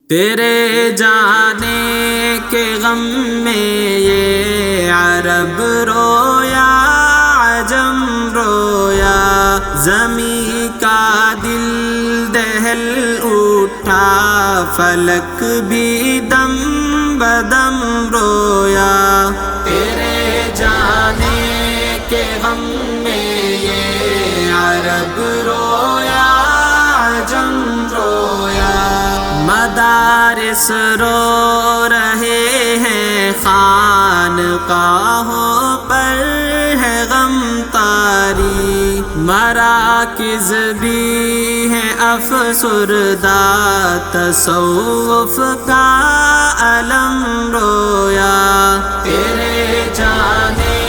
تیرے جانے کے غم میں یہ عرب رویا عجم رویا، زمیں کا دل دہل اٹھا فلک بھی دم بدم رویا۔ تیرے جانے کے غم میں یہ عرب رویا عجم رویا، مدارس رو رہے ہیں خانقاہوں پر ہے غم طاری، مراکز بھی ہیں افسردہ تصوف کا علم رویا۔ تیرے جانے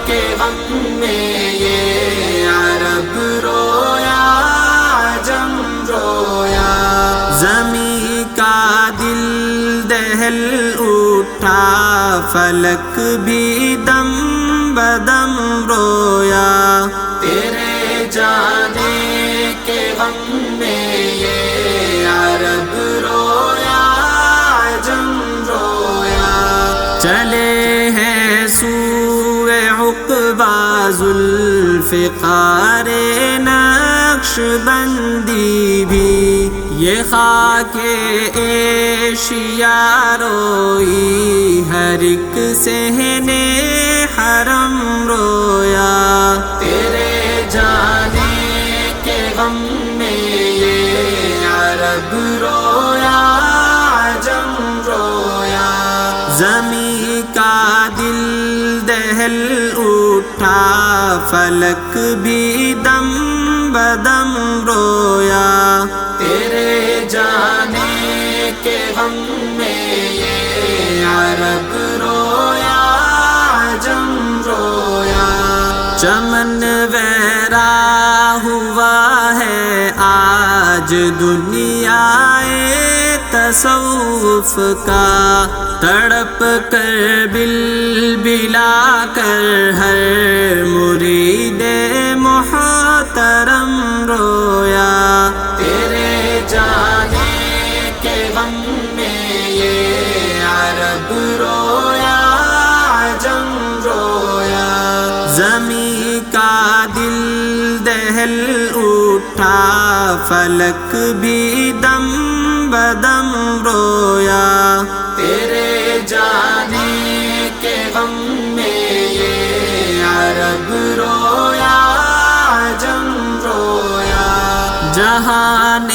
کے غم میں یہ عرب رویا عجم رویا، زمیں کا دل دہل اٹھا فلک بھی دم بدم رویا۔ تیرے جانے کے غم میں یہ عرب رویا عجم رویا، چلے ہیں سوئے عقبہ ذوالفقار نقش بندی بھی، یہ خاک ایشیا روئی ہر ایک صحن حرم رویا۔ تیرے جانے کے غم میں یہ عرب رویا عجم رویا، زمیں کا دل دہل اٹھا فلک بھی دم بدم رویا۔ تیرے جانے کے غم میں یہ عرب رویا عجم رویا، چمن ویراں ہوا ہے آج دنیا تصوف کا، تڑپ کر بلا کر ہر مرید محترم رویا۔ تیرے جانے کے غم میں یہ عرب رویا عجم رویا، زمیں کا دل دہل اٹھا فلک بھی دم بدم رویا۔ تیرے جانے کے غم میں یہ عرب رویا عجم رویا، جہان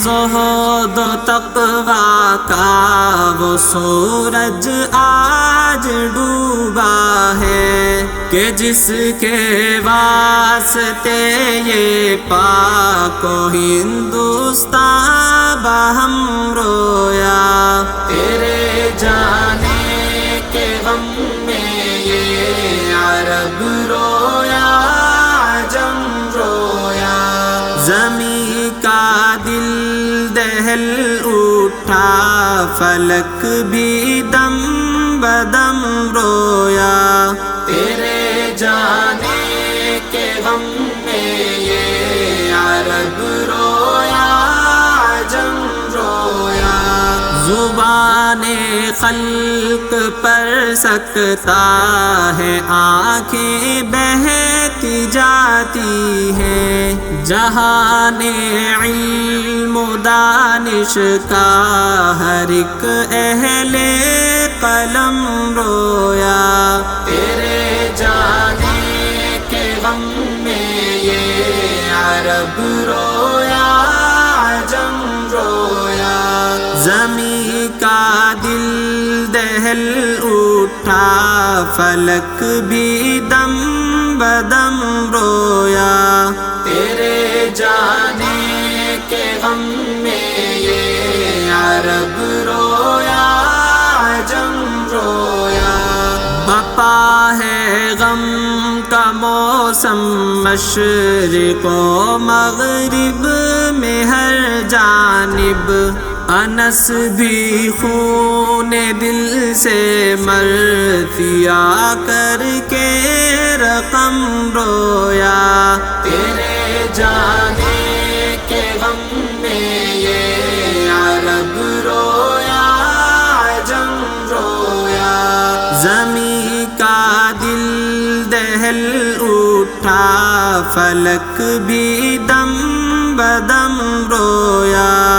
زہد و تقویٰ کا وہ سورج آج ڈوبا ہے کہ جس کے واسطے یہ پاک و ہندوستان باہم رویا۔ تیرے جانے کے غم میں یہ عرب رویا عجم رویا، زمیں کا دل دہل اٹھا فلک بھی دم بدم رویا۔ تیرے جانے کے غم میں یہ عرب رویا عجم رویا، زبان خلق پر سکتا ہے آنکھیں بہتی جاتی ہیں، جہان علم و دانش کا ہر ایک اہل قلم رویا۔ تیرے جانے کے غم میں یہ عرب رویا عجم رویا، زمیں کا دل دہل اٹھا فلک بھی دم بدم رویا۔ تیرے جانے کے غم میں یہ عرب رویا عجم رویا، بپا ہے غم کا موسم مشرق و مغرب میں ہر جانب، انس بھی خون دل سے مرثیہ کر کے رقم رویا۔ تیرے جانے کے غم میں یہ عرب رو چہل اٹھا، فلک بھی دم بدم رویا۔